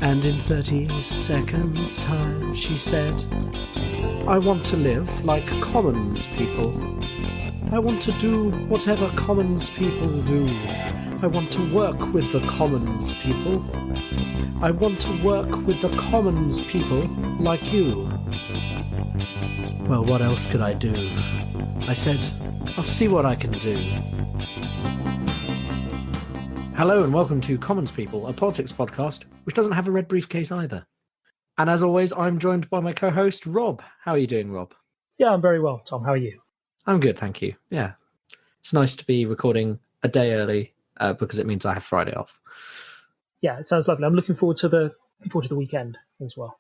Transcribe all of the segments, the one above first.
And in 30 seconds time she said, I want to live like commons people. I want to do whatever commons people do. I want to work with the commons people. I want to work with the commons people like you. Well, what else could I do? I said, I'll see what I can do. Hello and welcome to Commons People, a politics podcast which doesn't have a red briefcase either. And as always, I'm joined by my co-host, Rob. How are you doing, Rob? Yeah, I'm very well, Tom. How are you? I'm good, thank you. Yeah. It's nice to be recording a day early because it means I have Friday off. Yeah, it sounds lovely. I'm looking forward to the weekend as well.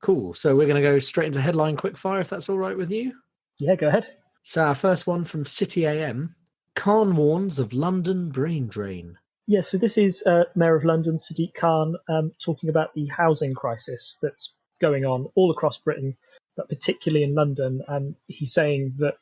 Cool. So we're going to go straight into headline quickfire, if that's all right with you. Yeah, go ahead. So our first one from City AM. Khan warns of London brain drain. Yeah, so this is Mayor of London, Sadiq Khan, talking about the housing crisis that's going on all across Britain, but particularly in London. And he's saying that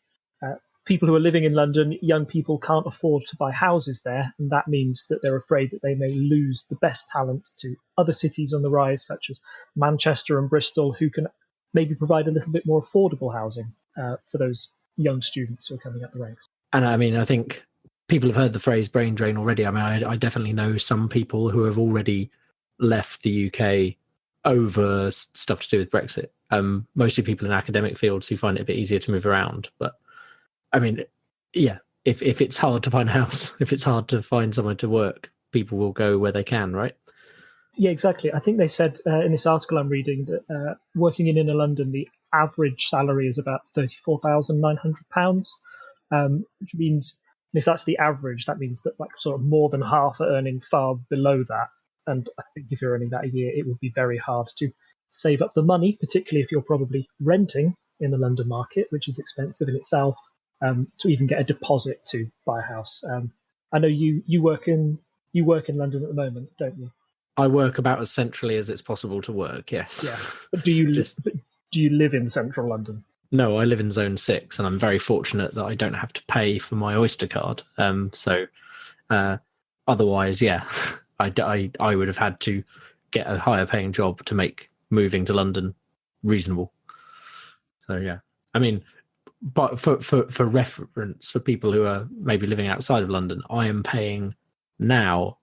people who are living in London, young people, can't afford to buy houses there, and that means that they're afraid that they may lose the best talent to other cities on the rise, such as Manchester and Bristol, who can maybe provide a little bit more affordable housing for those young students who are coming up the ranks. And I mean, I think people have heard the phrase brain drain already. I mean, I definitely know some people who have already left the UK over stuff to do with Brexit. Mostly people in academic fields who find it a bit easier to move around. But I mean, yeah, if it's hard to find a house, if it's hard to find somewhere to work, people will go where they can, right? Yeah, exactly. I think they said in this article I'm reading that working in inner London, the average salary is about £34,900, which means, if that's the average, that means that like sort of more than half are earning far below that. And I think if you're earning that a year, it would be very hard to save up the money, particularly if you're probably renting in the London market, which is expensive in itself, to even get a deposit to buy a house. I know you work in London at the moment, don't you? I work about as centrally as it's possible to work, yes. Yeah. But do you live in central London? No, I live in Zone 6, and I'm very fortunate that I don't have to pay for my Oyster card. Otherwise, yeah, I would have had to get a higher paying job to make moving to London reasonable. So, yeah. I mean, but for reference, for people who are maybe living outside of London, I am paying now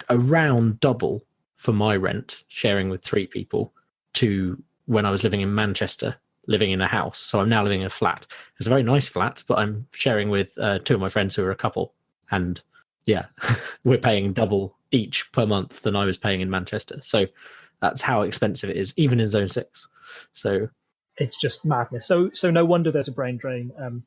around double for my rent, sharing with 3 people, to when I was living in Manchester, living in a house. So I'm now living in a flat. It's a very nice flat, but I'm sharing with 2 of my friends who are a couple. And yeah, we're paying double each per month than I was paying in Manchester. So that's how expensive it is, even in Zone 6. So it's just madness. So no wonder there's a brain drain. And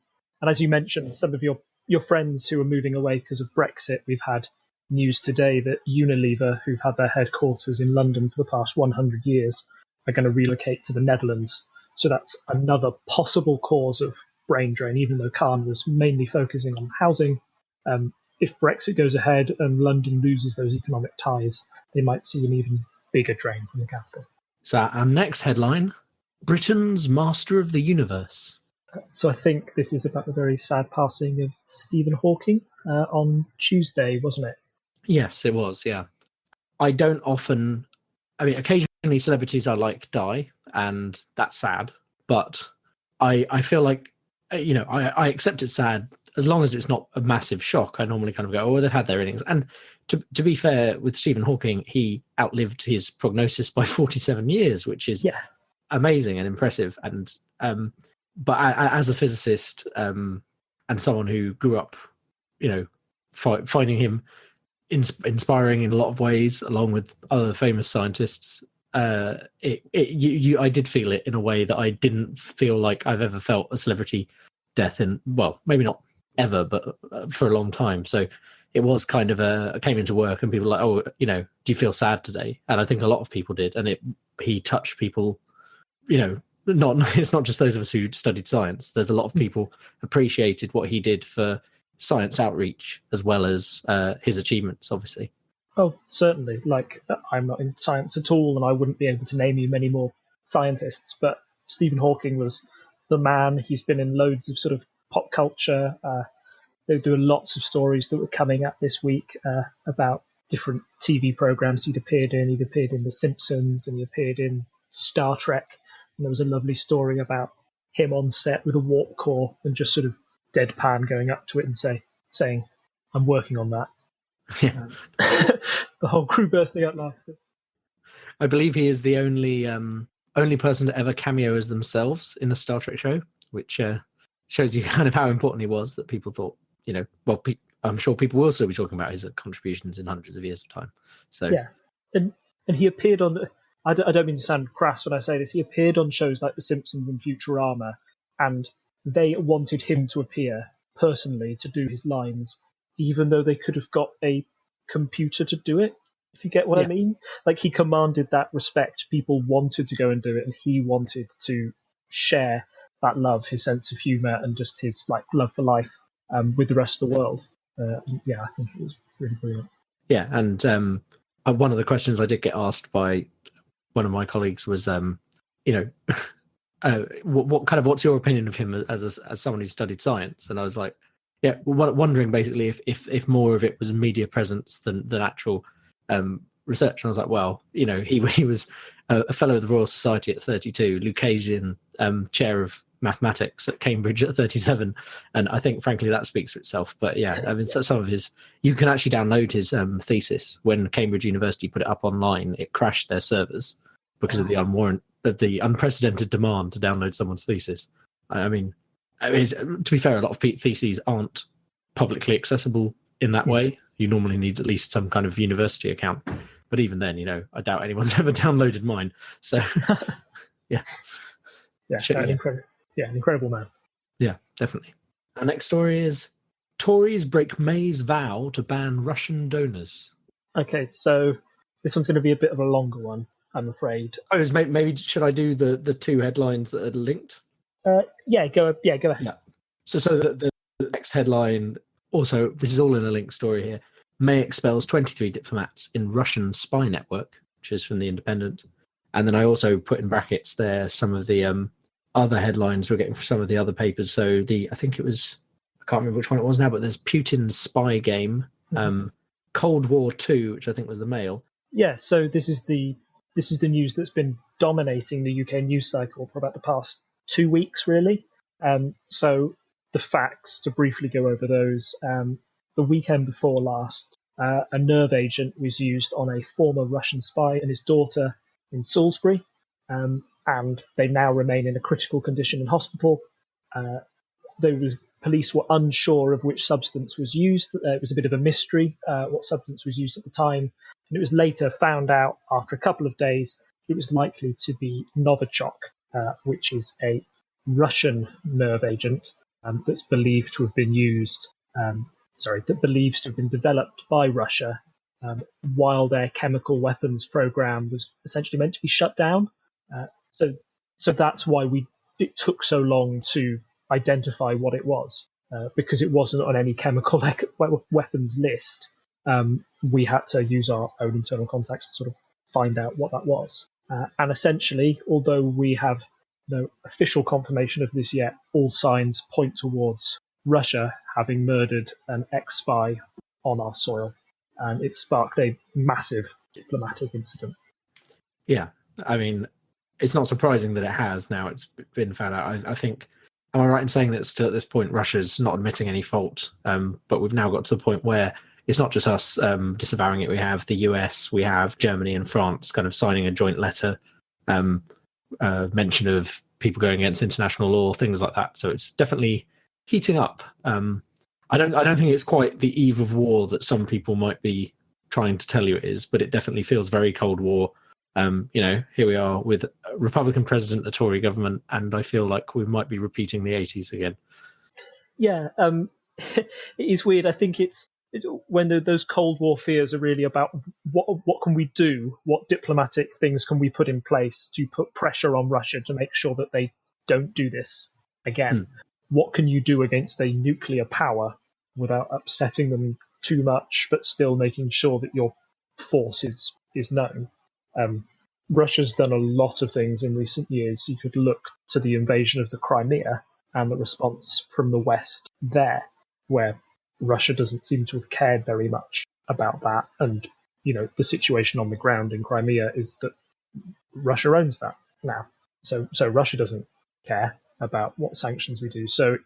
as you mentioned, some of your friends who are moving away because of Brexit, we've had news today that Unilever, who've had their headquarters in London for the past 100 years, are going to relocate to the Netherlands. So that's another possible cause of brain drain, even though Khan was mainly focusing on housing. If Brexit goes ahead and London loses those economic ties, they might see an even bigger drain from the capital. So our next headline, Britain's Master of the Universe. So I think this is about the very sad passing of Stephen Hawking on Tuesday, wasn't it? Yes, it was, yeah. Occasionally celebrities I like die, and that's sad. But I feel like, I accept it's sad as long as it's not a massive shock. I normally kind of go, oh, they've had their innings. And to be fair, with Stephen Hawking, he outlived his prognosis by 47 years, which is amazing and impressive. And but as a physicist and someone who grew up, finding him inspiring in a lot of ways, along with other famous scientists, I did feel it in a way that I didn't feel like I've ever felt a celebrity death in, well, maybe not ever, but for a long time. So it was kind of I came into work and people were like, oh, do you feel sad today? And I think a lot of people did. And he touched people, it's not just those of us who studied science. There's a lot of people appreciated what he did for science outreach as well as his achievements, obviously. Oh, certainly. Like, I'm not in science at all, and I wouldn't be able to name you many more scientists, but Stephen Hawking was the man. He's been in loads of sort of pop culture. There were lots of stories that were coming out this week about different TV programs he'd appeared in. He'd appeared in The Simpsons and he appeared in Star Trek. And there was a lovely story about him on set with a warp core and just sort of deadpan going up to it and saying, "I'm working on that." Yeah. The whole crew bursting out laughing. I believe he is the only person to ever cameo as themselves in a Star Trek show, which shows you kind of how important he was, that people thought, I'm sure people will still be talking about his contributions in hundreds of years of time. So yeah, and he appeared on. I don't mean to sound crass when I say this. He appeared on shows like The Simpsons and Futurama, and they wanted him to appear personally to do his lines, even though they could have got a computer to do it. If you get what I mean, like he commanded that respect. People wanted to go and do it, and he wanted to share that love, his sense of humor, and just his love for life with the rest of the world. I think it was really brilliant. Yeah, and one of the questions I did get asked by one of my colleagues was, what's your opinion of him as someone who studied science? And I was like, wondering basically if more of it was media presence than actual research. And I was like, well, he was a fellow of the Royal Society at 32, Lucasian chair of mathematics at Cambridge at 37, and I think frankly that speaks for itself. But some of his, you can actually download his thesis. When Cambridge University put it up online, it crashed their servers because of the unprecedented demand to download someone's thesis. I mean, to be fair, a lot of theses aren't publicly accessible in that way. You normally need at least some kind of university account, but even then, I doubt anyone's ever downloaded mine. So an incredible man. Yeah, definitely. Our next story is Tories break May's vow to ban Russian donors. Okay, so this one's going to be a bit of a longer one, I'm afraid. Maybe should I do the two headlines that are linked? Go ahead. Yeah. So the next headline, also, this is all in a linked story here. May expels 23 diplomats in Russian spy network, which is from The Independent. And then I also put in brackets there some of the other headlines we're getting from some of the other papers. So I think it was, I can't remember which one it was now, but there's Putin's spy game, Cold War 2, which I think was the Mail. Yeah, so this is the news that's been dominating the UK news cycle for about the past 2 weeks, really. So the facts, to briefly go over those, the weekend before last, a nerve agent was used on a former Russian spy and his daughter in Salisbury, and they now remain in a critical condition in hospital. Police were unsure of which substance was used. It was a bit of a mystery what substance was used at the time, and it was later found out after a couple of days it was likely to be Novichok, which is a Russian nerve agent that's believed to have been developed by Russia while their chemical weapons program was essentially meant to be shut down. So that's why it took so long to identify what it was, because it wasn't on any chemical weapons list. We had to use our own internal contacts to sort of find out what that was. And essentially, although we have no official confirmation of this yet, all signs point towards Russia having murdered an ex-spy on our soil. And it sparked a massive diplomatic incident. Yeah, I mean, it's not surprising that it has now. It's been found out. I think, am I right in saying that still at this point Russia's not admitting any fault? But we've now got to the point where it's not just us disavowing it. We have the US, we have Germany and France kind of signing a joint letter, mention of people going against international law, things like that. So it's definitely heating up. I don't think it's quite the eve of war that some people might be trying to tell you it is, but it definitely feels very Cold War. Here we are with a Republican president, a Tory government, and I feel like we might be repeating the 80s again. Yeah, it is weird. I think it's when those Cold War fears are really about what can we do, what diplomatic things can we put in place to put pressure on Russia to make sure that they don't do this again. What can you do against a nuclear power without upsetting them too much, but still making sure that your force is known? Russia's done a lot of things in recent years. You could look to the invasion of the Crimea and the response from the West there, where Russia doesn't seem to have cared very much about that. And, the situation on the ground in Crimea is that Russia owns that now. So Russia doesn't care about what sanctions we do. So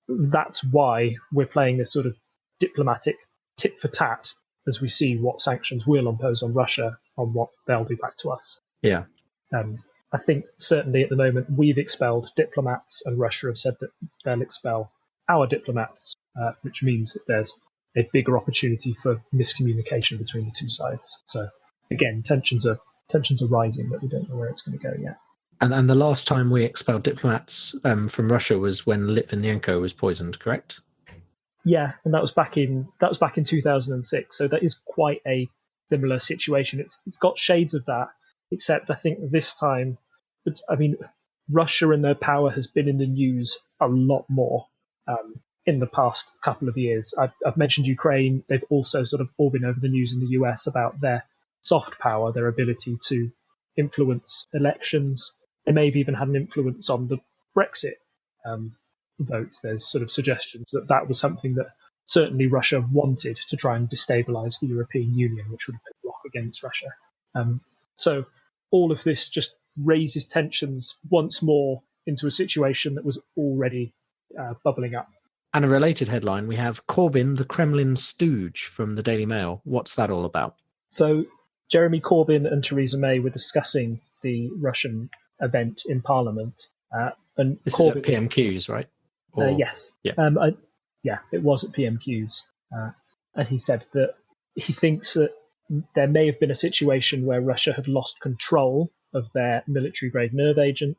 that's why we're playing this sort of diplomatic tit for tat as we see what sanctions we'll impose on Russia on what they'll do back to us. Yeah. I think certainly at the moment we've expelled diplomats, and Russia have said that they'll expel our diplomats, which means that there's a bigger opportunity for miscommunication between the two sides. So again, tensions are rising, but we don't know where it's going to go yet. And the last time we expelled diplomats from Russia was when Litvinenko was poisoned, correct? Yeah, and that was back in 2006. So that is quite a similar situation. It's got shades of that, except I think this time, Russia and their power has been in the news a lot more in the past couple of years. I've mentioned Ukraine. They've also sort of all been over the news in the US about their soft power, their ability to influence elections. They may have even had an influence on the Brexit vote. There's sort of suggestions that was something that certainly Russia wanted to try and destabilize the European Union, which would have been a block against Russia. So all of this just raises tensions once more into a situation that was already bubbling up. And a related headline, we have Corbyn, the Kremlin stooge from the Daily Mail. What's that all about? So Jeremy Corbyn and Theresa May were discussing the Russian event in Parliament. And this Corbyn is at PMQs, right? Yes. Yeah. It was at PMQs. And he said that he thinks that there may have been a situation where Russia had lost control of their military-grade nerve agent,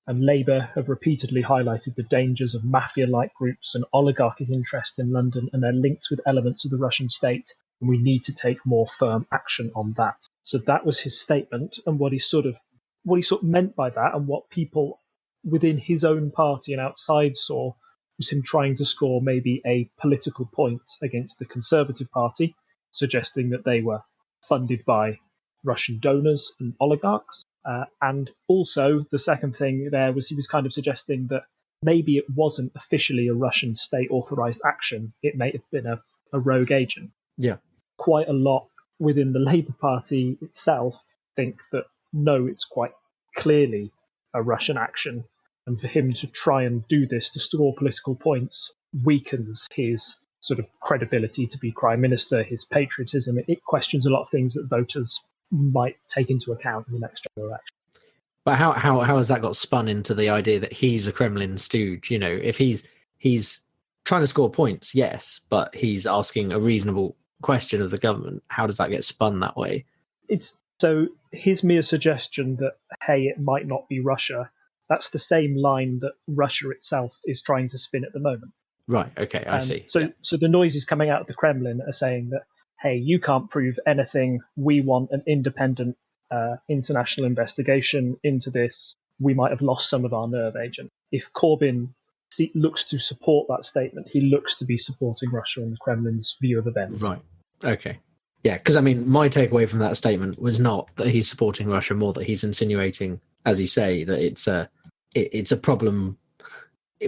and Labour have repeatedly highlighted the dangers of mafia-like groups and oligarchic interests in London and their links with elements of the Russian state, and we need to take more firm action on that. So that was his statement, and what he sort of meant by that, and what people within his own party and outside saw, was him trying to score maybe a political point against the Conservative Party, suggesting that they were funded by Russian donors and oligarchs. And also, the second thing there was he was kind of suggesting that maybe it wasn't officially a Russian state-authorized action. It may have been a rogue agent. Yeah. Quite a lot within the Labour Party itself think that, no, it's quite clearly a Russian action. And for him to try and do this to score political points weakens his sort of credibility to be Prime Minister, his patriotism. It questions a lot of things that voters might take into account in the next general election. But how has that got spun into the idea that he's a Kremlin stooge? If he's trying to score points, yes, but he's asking a reasonable question of the government. How does that get spun that way? So his mere suggestion that, hey, it might not be Russia, that's the same line that Russia itself is trying to spin at the moment. Right, okay, I see. So the noises coming out of the Kremlin are saying that, hey, you can't prove anything. We want an independent international investigation into this. We might have lost some of our nerve agent. If Corbyn looks to support that statement, he looks to be supporting Russia and the Kremlin's view of events. Right, okay. Yeah, because my takeaway from that statement was not that he's supporting Russia, more that he's insinuating, as you say, that it's a problem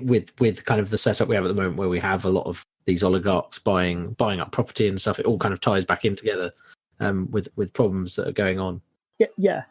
with kind of the setup we have at the moment, where we have a lot of these oligarchs buying up property and stuff. It all kind of ties back in together with problems that are going on. Yeah.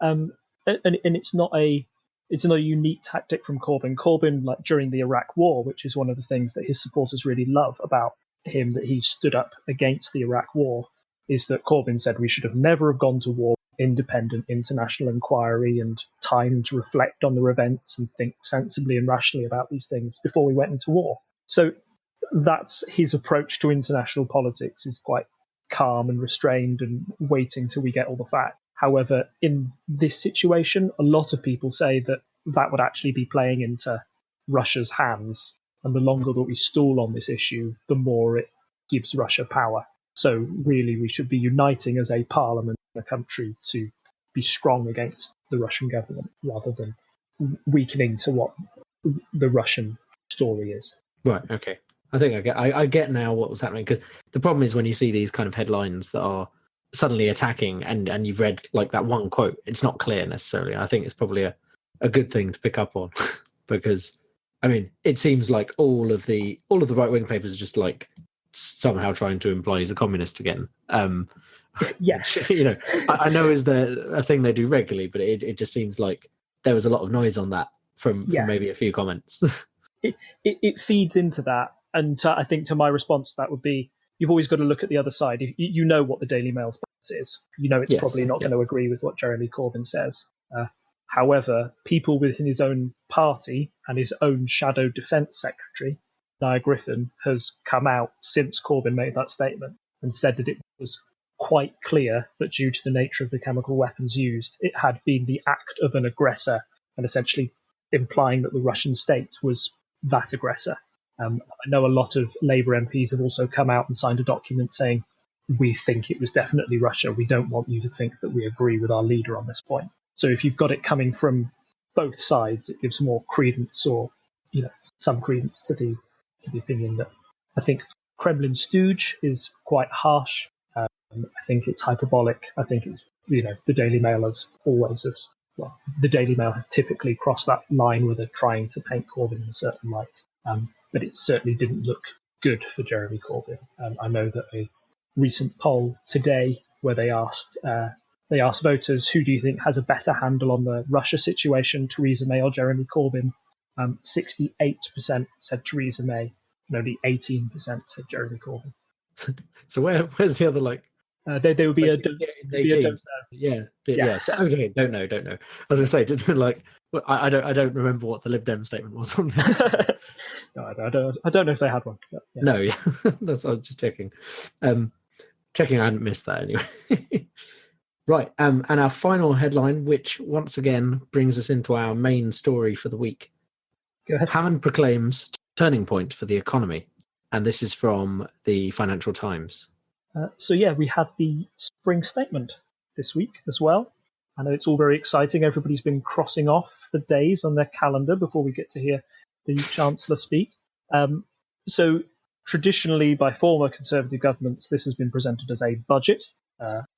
And it's not a unique tactic from Corbyn. Corbyn, like during the Iraq War, which is one of the things that his supporters really love about him, that he stood up against the Iraq War, is that Corbyn said we should have never have gone to war. Independent international inquiry and time to reflect on their events and think sensibly and rationally about these things before we went into war. So that's his approach to international politics, is quite calm and restrained and waiting till we get all the facts. However, in this situation, a lot of people say that would actually be playing into Russia's hands, and the longer that we stall on this issue, the more it gives Russia power. So really, we should be uniting as a parliament in a country to be strong against the Russian government, rather than weakening to what the Russian story is. Right, okay. I think I get now what was happening, because the problem is when you see these kind of headlines that are suddenly attacking, and you've read like that one quote, it's not clear necessarily. I think it's probably a good thing to pick up on, because it seems like all of the right-wing papers are just like somehow trying to imply he's a communist again. Yeah. Which, I know is a thing they do regularly, but it just seems like there was a lot of noise on that from maybe a few comments. It feeds into that, and I think to my response to that would be, you've always got to look at the other side. You know what the Daily Mail's stance is. You know it's probably not going to agree with what Jeremy Corbyn says. However, people within his own party and his own shadow defence secretary, Niall Griffin, has come out since Corbyn made that statement and said that it was quite clear that due to the nature of the chemical weapons used, it had been the act of an aggressor, and essentially implying that the Russian state was that aggressor. I know a lot of Labour MPs have also come out and signed a document saying, we think it was definitely Russia. We don't want you to think that we agree with our leader on this point. So if you've got it coming from both sides, it gives more credence, or some credence to the opinion that I think Kremlin stooge is quite harsh. I think it's hyperbolic. I think it's the Daily Mail the Daily Mail has typically crossed that line where they're trying to paint Corbyn in a certain light. But it certainly didn't look good for Jeremy Corbyn. I know that a recent poll today where they asked voters, who do you think has a better handle on the Russia situation, Theresa May or Jeremy Corbyn? 68% said Theresa May, and only 18% said Jeremy Corbyn. So where's the other They would be a don't know. Yeah. So, okay, don't know. I was gonna say, I don't remember what the Lib Dem statement was on this. No, I don't know if they had one. But, yeah. No, yeah, I was just checking. Checking I hadn't missed that anyway. Right, and our final headline, which once again brings us into our main story for the week. Go ahead. Hammond proclaims turning point for the economy, and this is from the Financial Times. We had the spring statement this week as well. I know it's all very exciting. Everybody's been crossing off the days on their calendar before we get to hear the Chancellor speak. So traditionally, by former Conservative governments, this has been presented as a budget.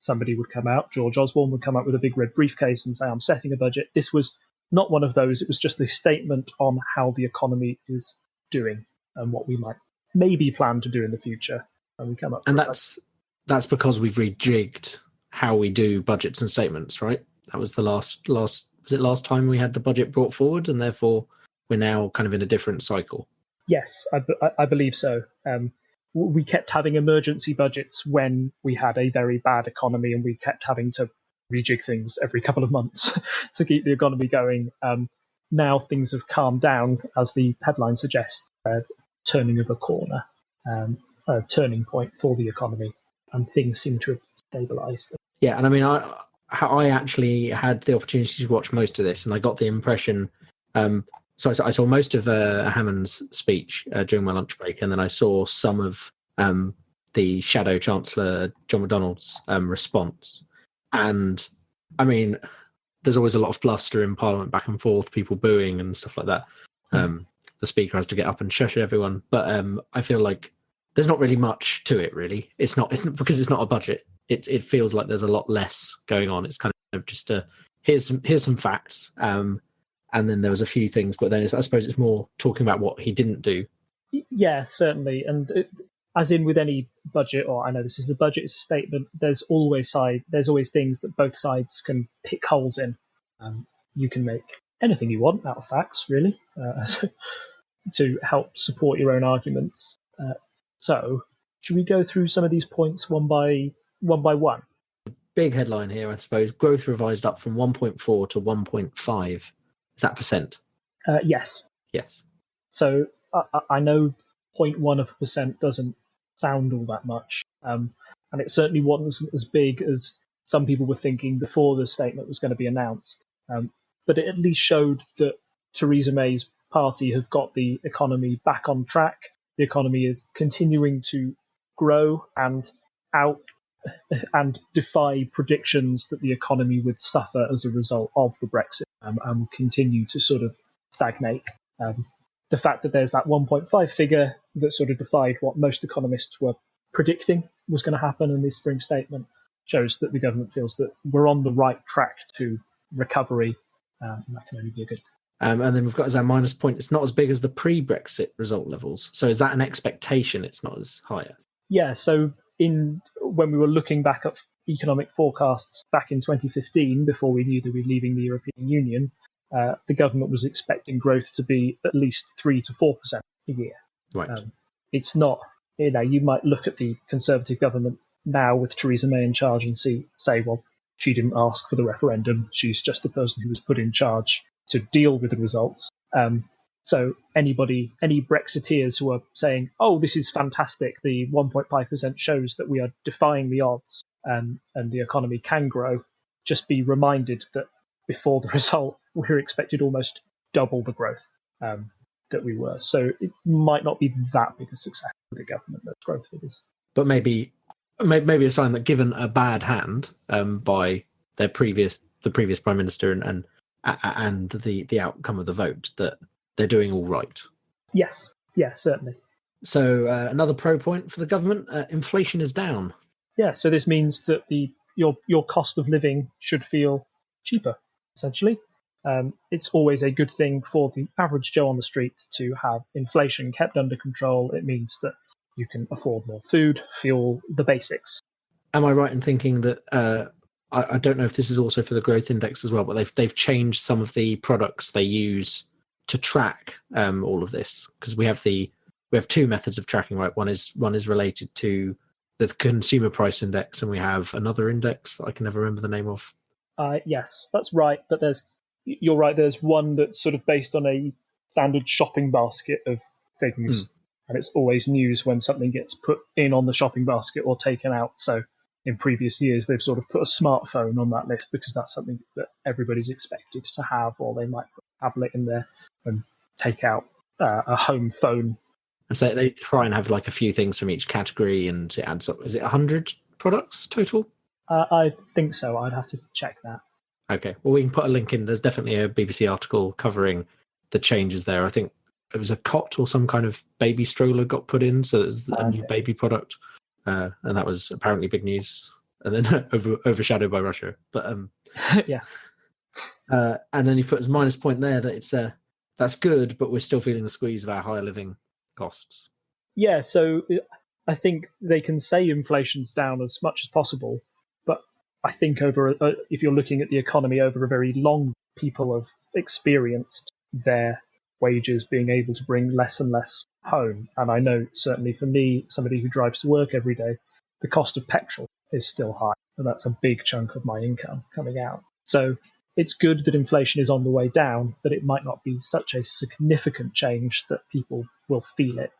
Somebody would come out, George Osborne would come out with a big red briefcase and say, I'm setting a budget. This was not one of those. It was just a statement on how the economy is doing and what we might maybe plan to do in the future. And we come up. And that's because we've rejigged how we do budgets and statements, right? That was the last time we had the budget brought forward, and therefore we're now kind of in a different cycle. Yes, I believe so. We kept having emergency budgets when we had a very bad economy, and we kept having to rejig things every couple of months to keep the economy going. Now things have calmed down, as the headline suggests, turning of a corner, a turning point for the economy, and things seem to have stabilised. Yeah, and I mean, I actually had the opportunity to watch most of this, and I got the impression. So I saw most of Hammond's speech during my lunch break, and then I saw some of the Shadow Chancellor John McDonnell's response. And I mean, there's always a lot of bluster in Parliament, back and forth, people booing and stuff like that. The Speaker has to get up and shush everyone, but I feel like there's not really much to it. Really, it's not because it's not a budget. It feels like there's a lot less going on. It's kind of just here's some facts. And then there was a few things, but then I suppose it's more talking about what he didn't do. Yeah, certainly. And as in with any budget, or I know this is the budget, it's a statement, there's always things that both sides can pick holes in. You can make anything you want out of facts, really, to help support your own arguments. So should we go through some of these points one by one? Big headline here, I suppose. Growth revised up from 1.4 to 1.5. Is that percent? Yes. Yes. So I know 0.1% doesn't sound all that much, and it certainly wasn't as big as some people were thinking before the statement was going to be announced. But it at least showed that Theresa May's party have got the economy back on track. The economy is continuing to grow and defy predictions that the economy would suffer as a result of the Brexit and will continue to sort of stagnate. The fact that there's that 1.5 figure that sort of defied what most economists were predicting was going to happen in this spring statement shows that the government feels that we're on the right track to recovery, and that can only be a good thing. And then we've got as our minus point, it's not as big as the pre-Brexit result levels. So is that an expectation it's not as high as? Yeah, so when we were looking back at economic forecasts back in 2015, before we knew that we were leaving the European Union, the government was expecting growth to be at least 3 to 4% a year. Right. It's not, you might look at the Conservative government now with Theresa May in charge and say, well, she didn't ask for the referendum. She's just the person who was put in charge to deal with the results. So any Brexiteers who are saying, oh, this is fantastic, the 1.5% shows that we are defying the odds and the economy can grow, just be reminded that before the result, we were expected almost double the growth that we were. So it might not be that big a success for the government, those growth figures. But maybe a sign that given a bad hand by the previous Prime Minister and the outcome of the vote, that they're doing all right. Yes, certainly. So another pro point for the government, inflation is down. Yeah, so this means that your cost of living should feel cheaper, essentially. It's always a good thing for the average Joe on the street to have inflation kept under control. It means that you can afford more food, fuel, the basics. Am I right in thinking that I don't know if this is also for the growth index as well, but they've changed some of the products they use to track all of this, because we have two methods of tracking, right? One is related to the consumer price index, and we have another index that I can never remember the name of. Yes, that's right. But you're right. There's one that's sort of based on a standard shopping basket of things, and it's always news when something gets put in on the shopping basket or taken out. So in previous years, they've sort of put a smartphone on that list because that's something that everybody's expected to have, or they might put a tablet in there and take out a home phone. And so they try and have like a few things from each category, and it adds up. Is it 100 products total? I think so. I'd have to check that. Okay. Well, we can put a link in. There's definitely a BBC article covering the changes there. I think it was a cot or some kind of baby stroller got put in, so there's a new baby product. And that was apparently big news, and then overshadowed by Russia. But yeah. And then you put as minus point there that it's that's good, but we're still feeling the squeeze of our higher living costs. Yeah, so I think they can say inflation's down as much as possible, but I think if you're looking at the economy over a very long, people have experienced their wages being able to bring less and less home. And I know certainly for me, somebody who drives to work every day, the cost of petrol is still high, and that's a big chunk of my income coming out. So it's good that inflation is on the way down, but it might not be such a significant change that people will feel it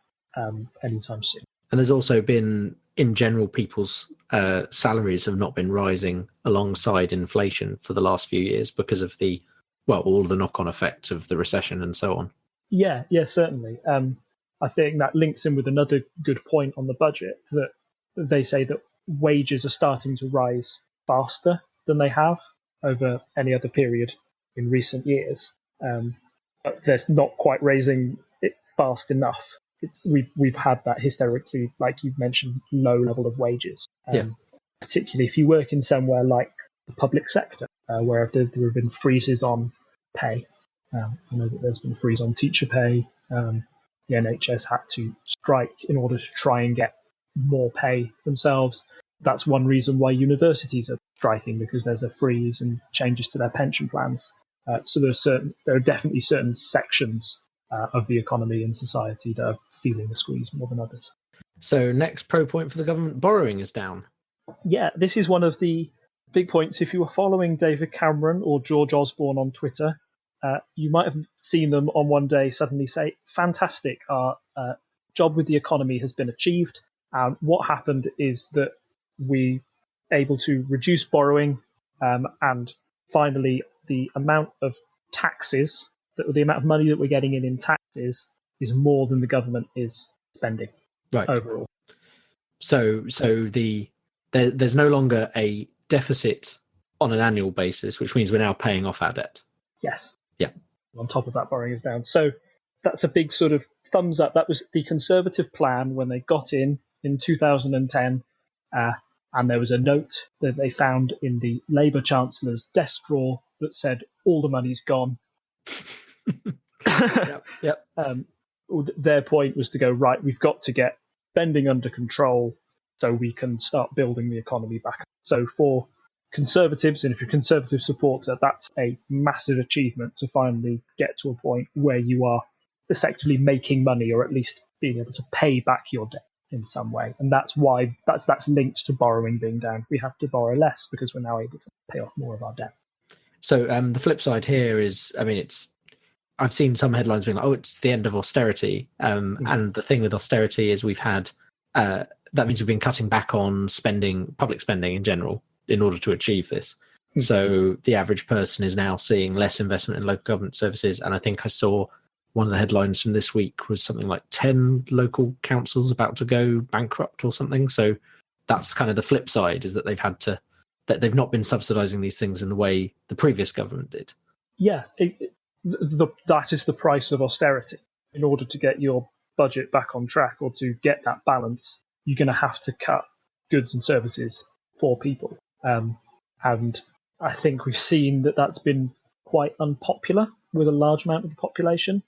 anytime soon. And there's also been, in general, people's salaries have not been rising alongside inflation for the last few years because of all the knock-on effects of the recession and so on. Yeah, certainly. I think that links in with another good point on the budget, that they say that wages are starting to rise faster than they have over any other period in recent years. But they're not quite raising it fast enough. We've had that historically, like you've mentioned, low level of wages. Particularly if you work in somewhere like the public sector, where there have been freezes on pay. I know that there's been a freeze on teacher pay. The NHS had to strike in order to try and get more pay themselves. That's one reason why universities are striking, because there's a freeze and changes to their pension plans. So there are definitely certain sections of the economy and society that are feeling the squeeze more than others. So next pro point for the government, borrowing is down. Yeah, this is one of the big points. If you were following David Cameron or George Osborne on Twitter, you might have seen them on one day suddenly say, fantastic, our job with the economy has been achieved. What happened is that we able to reduce borrowing, and finally the amount of taxes, the amount of money that we're getting in taxes is more than the government is spending overall. So there's no longer a deficit on an annual basis, which means we're now paying off our debt. Yes. Yeah. On top of that, borrowing is down. So that's a big sort of thumbs up. That was the Conservative plan when they got in 2010. And there was a note that they found in the Labour Chancellor's desk drawer that said, all the money's gone. Yep. Their point was to go, right, we've got to get spending under control so we can start building the economy back. So for Conservatives, and if you're a Conservative supporter, that's a massive achievement to finally get to a point where you are effectively making money, or at least being able to pay back your debt in some way. And that's why that's linked to borrowing being down. We have to borrow less because we're now able to pay off more of our debt. So the flip side here is, I mean, I've seen some headlines being like, oh, it's the end of austerity. And the thing with austerity is we've had, that means we've been cutting back on spending, public spending in general, in order to achieve this. So the average person is now seeing less investment in local government services. And I think I saw one of the headlines from this week was something like 10 local councils about to go bankrupt or something. So that's kind of the flip side, is that they've not been subsidizing these things in the way the previous government did. Yeah, that is the price of austerity. In order to get your budget back on track, or to get that balance, you're going to have to cut goods and services for people. And I think we've seen that that's been quite unpopular with a large amount of the population,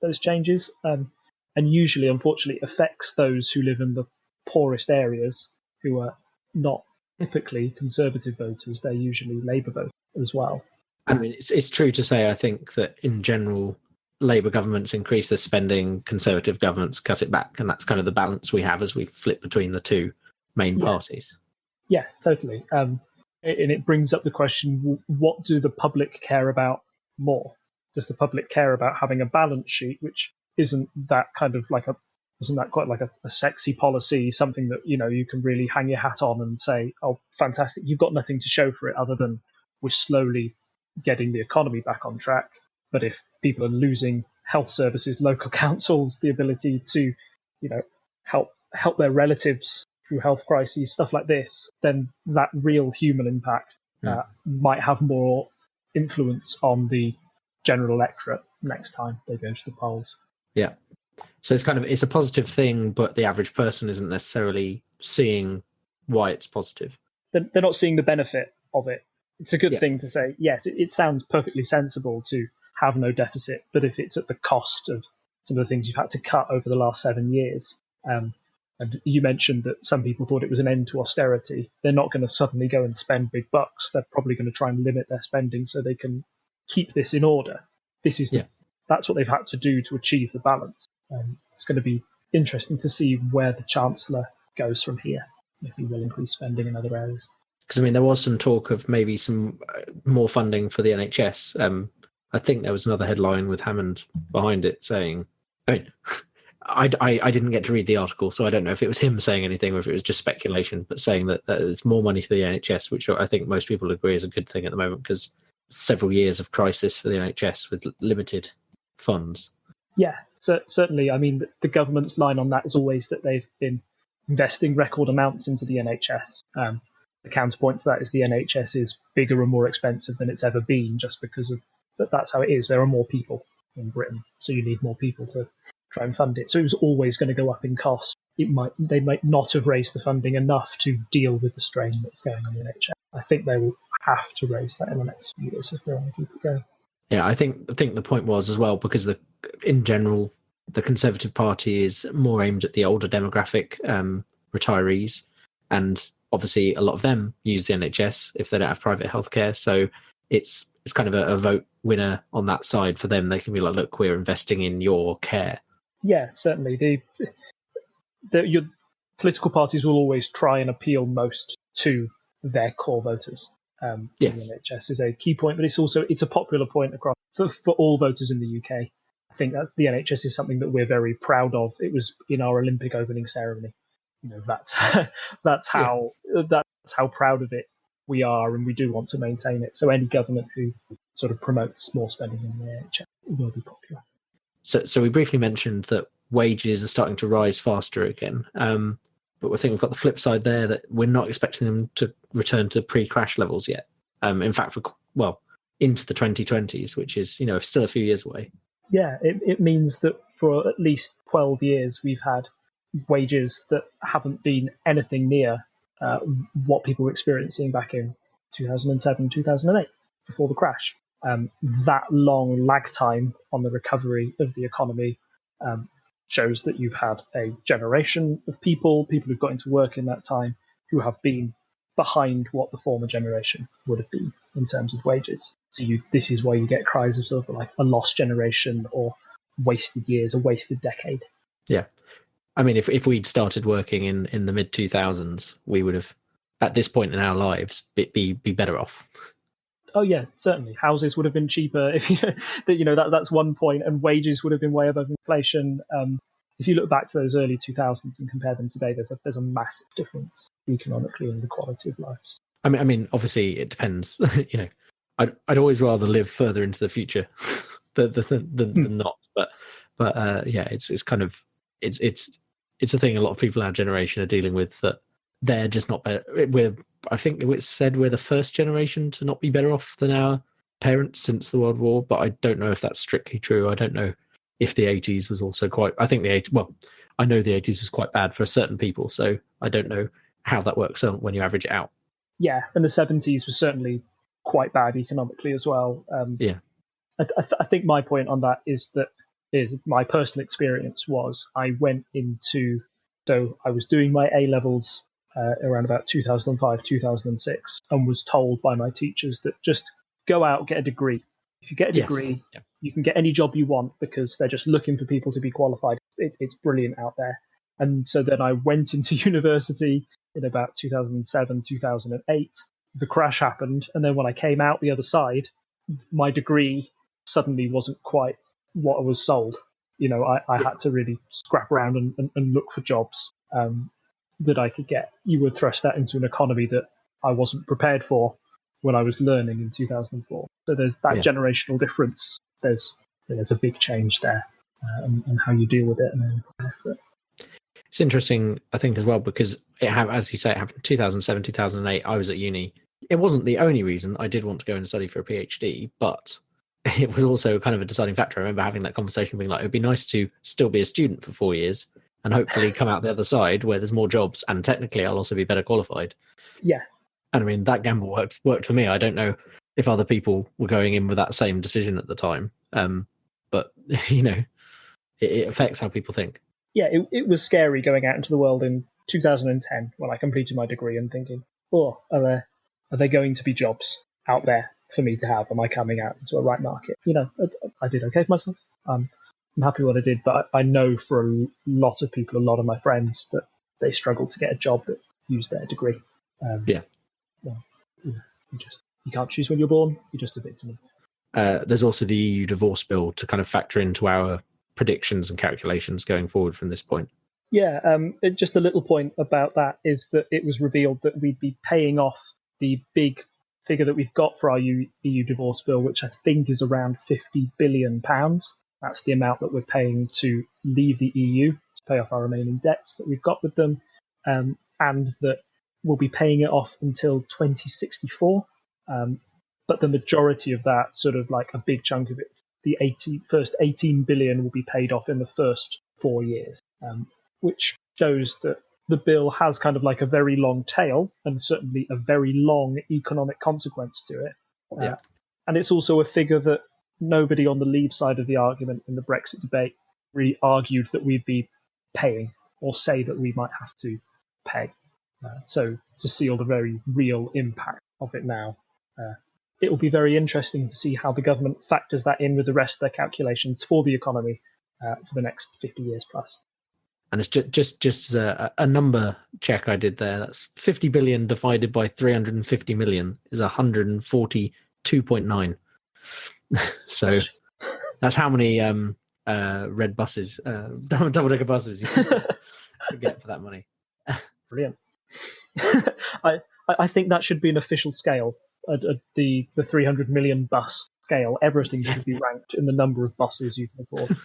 those changes. And usually, unfortunately, affects those who live in the poorest areas, who are not typically Conservative voters. They're usually Labour voters as well. I mean, it's true to say, I think, that in general, Labour governments increase their spending, Conservative governments cut it back, and that's kind of the balance we have as we flip between the two main parties. Yeah, totally. And it brings up the question, what do the public care about more? Does the public care about having a balance sheet, which isn't that quite like a sexy policy, something that, you can really hang your hat on and say, oh, fantastic, you've got nothing to show for it other than we're slowly getting the economy back on track. But if people are losing health services, local councils, the ability to, help their relatives through health crises, stuff like this, then that real human impact might have more influence on the general electorate next time they go to the polls. Yeah. So it's a positive thing, but the average person isn't necessarily seeing why it's positive. They're not seeing the benefit of it. It's a good thing to say, yes, it sounds perfectly sensible to have no deficit, but if it's at the cost of some of the things you've had to cut over the last 7 years, and you mentioned that some people thought it was an end to austerity, they're not going to suddenly go and spend big bucks. They're probably going to try and limit their spending so they can keep this in order. That's what they've had to do to achieve the balance. It's going to be interesting to see where the Chancellor goes from here, if he will increase spending in other areas. Because, I mean, there was some talk of maybe some more funding for the NHS. I think there was another headline with Hammond behind it saying, I mean, I didn't get to read the article, so I don't know if it was him saying anything or if it was just speculation, but saying that there's more money for the NHS, which I think most people agree is a good thing at the moment, because several years of crisis for the NHS with limited funds. Yeah, certainly. I mean, the government's line on that is always that they've been investing record amounts into the NHS. The counterpoint to that is the NHS is bigger and more expensive than it's ever been, just because of that's how it is. There are more people in Britain, so you need more people to try and fund it. So it was always going to go up in cost. They might not have raised the funding enough to deal with the strain that's going on in the NHS. I think they will have to raise that in the next few years if they want to keep it going. Yeah, I think the point was as well, because in general, the Conservative Party is more aimed at the older demographic, retirees, and obviously a lot of them use the NHS if they don't have private healthcare. So it's kind of a vote winner on that side for them. They can be like, look, we're investing in your care. Yeah, certainly. Your political parties will always try and appeal most to their core voters. Yes. The NHS is a key point, but it's a popular point across for all voters in the UK. I think the NHS is something that we're very proud of. It was in our Olympic opening ceremony. That's how proud of it we are, and we do want to maintain it. So any government who sort of promotes more spending in the NHS will be popular. So we briefly mentioned that wages are starting to rise faster again. But I think we've got the flip side there, that we're not expecting them to return to pre-crash levels yet. In fact, into the 2020s, which is, still a few years away. Yeah, it means that for at least 12 years, we've had wages that haven't been anything near what people were experiencing back in 2007, 2008, before the crash. that long lag time on the recovery of the economy shows that you've had a generation of people who've got into work in that time, who have been behind what the former generation would have been in terms of wages. So this is why you get cries of sort of like a lost generation or wasted years, a wasted decade. Yeah. I mean, if we'd started working in the mid 2000s, we would have, at this point in our lives, be better off. Oh yeah, certainly. Houses would have been cheaper if that's one point, and wages would have been way above inflation. If you look back to those early 2000s and compare them today, there's a massive difference economically in the quality of lives. I mean, obviously it depends. I'd always rather live further into the future than not. But yeah, it's kind of it's a thing a lot of people in our generation are dealing with, that they're just not better. I think it's said we're the first generation to not be better off than our parents since the World War, but I don't know if that's strictly true. I don't know if the 80s was also quite. I think I know the 80s was quite bad for certain people, so I don't know how that works out when you average it out. Yeah, and the 70s was certainly quite bad economically as well. Yeah, I think my point on that is my personal experience was I was doing my A levels around about 2005, 2006, and was told by my teachers that just go out, get a degree. If you get a degree, you can get any job you want because they're just looking for people to be qualified. It's brilliant out there. And so then I went into university in about 2007, 2008. The crash happened, and then when I came out the other side, my degree suddenly wasn't quite what I was sold. I had to really scrap around and look for jobs that I could get. You were thrust out into an economy that I wasn't prepared for when I was learning in 2004. So there's that generational difference. There's a big change there, and how you deal with it and then prepare for it. It's interesting, I think, as well, because as you say, it happened in 2007, 2008. I was at uni. It wasn't the only reason I did want to go and study for a PhD, but it was also kind of a deciding factor. I remember having that conversation, being like, it would be nice to still be a student for 4 years and hopefully come out the other side where there's more jobs, and technically I'll also be better qualified. Yeah. And I mean, that gamble worked for me. I don't know if other people were going in with that same decision at the time. But, it affects how people think. Yeah, it was scary going out into the world in 2010 when I completed my degree and thinking, are there going to be jobs out there for me to have? Am I coming out into a right market? I did okay for myself. I'm happy with what I did, but I know for a lot of people, a lot of my friends, that they struggle to get a job that used their degree. You can't choose when you're born. You're just a victim of. There's also the EU divorce bill to kind of factor into our predictions and calculations going forward from this point. Yeah, just a little point about that is that it was revealed that we'd be paying off the big figure that we've got for our EU divorce bill, which I think is around £50 billion. That's the amount that we're paying to leave the EU to pay off our remaining debts that we've got with them, and that we'll be paying it off until 2064. But the majority of that, sort of like a big chunk of it, the first 18 billion will be paid off in the first 4 years, which shows that the bill has kind of like a very long tail and certainly a very long economic consequence to it. And it's also a figure that nobody on the Leave side of the argument in the Brexit debate really argued that we'd be paying or say that we might have to pay. So to see all the very real impact of it now, it will be very interesting to see how the government factors that in with the rest of their calculations for the economy for the next 50 years plus. And it's just a number check I did there. That's 50 billion divided by 350 million is 142.9. So that's how many red buses, double-decker buses you can get for that money. Brilliant. I think that should be an official scale. The 300 million bus scale, everything should be ranked in the number of buses you can afford.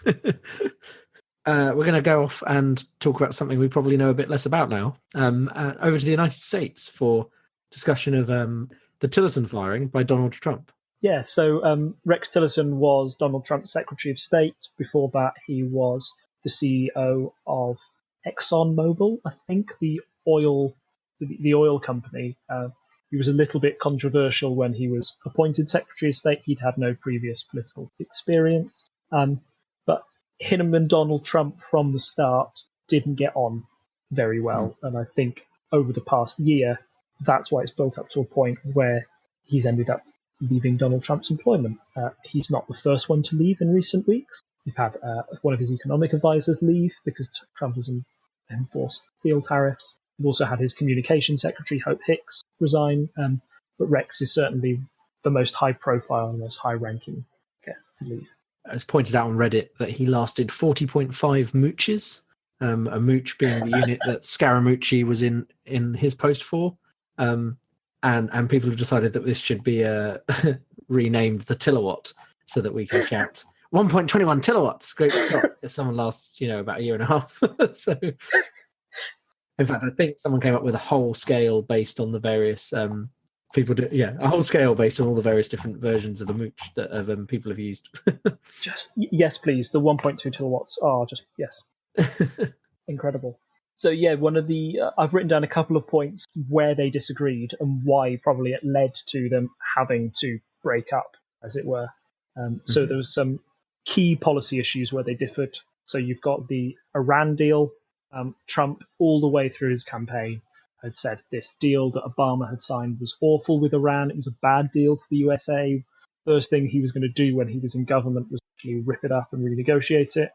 We're going to go off and talk about something we probably know a bit less about now. Over to the United States for discussion of the Tillerson firing by Donald Trump. Yeah, so Rex Tillerson was Donald Trump's Secretary of State. Before that, he was the CEO of ExxonMobil, I think, the oil company. He was a little bit controversial when he was appointed Secretary of State. He'd had no previous political experience. But him and Donald Trump from the start didn't get on very well. And I think over the past year, that's why it's built up to a point where he's ended up leaving Donald Trump's employment. He's not the first one to leave in recent weeks. We've had one of his economic advisors leave because Trump has enforced steel tariffs. We've also had his communication secretary, Hope Hicks, resign. But Rex is certainly the most high profile and most high ranking to leave. As pointed out on Reddit, that he lasted 40.5 mooches, a mooch being the unit that Scaramucci was in his post for. And people have decided that this should be renamed the Tillawatt so that we can shout 1.21 kilowatts. Great Scott! If someone lasts, about a year and a half. So, in fact, I think someone came up with a whole scale based on the various people do. Yeah, a whole scale based on all the various different versions of the mooch that people have used. Just yes, please. The 1.2 kilowatts are just yes, incredible. So yeah, one of the I've written down a couple of points where they disagreed and why probably it led to them having to break up, as it were. So there was some key policy issues where they differed. So you've got the Iran deal. Trump, all the way through his campaign, had said this deal that Obama had signed was awful with Iran. It was a bad deal for the USA. First thing he was going to do when he was in government was actually rip it up and renegotiate it.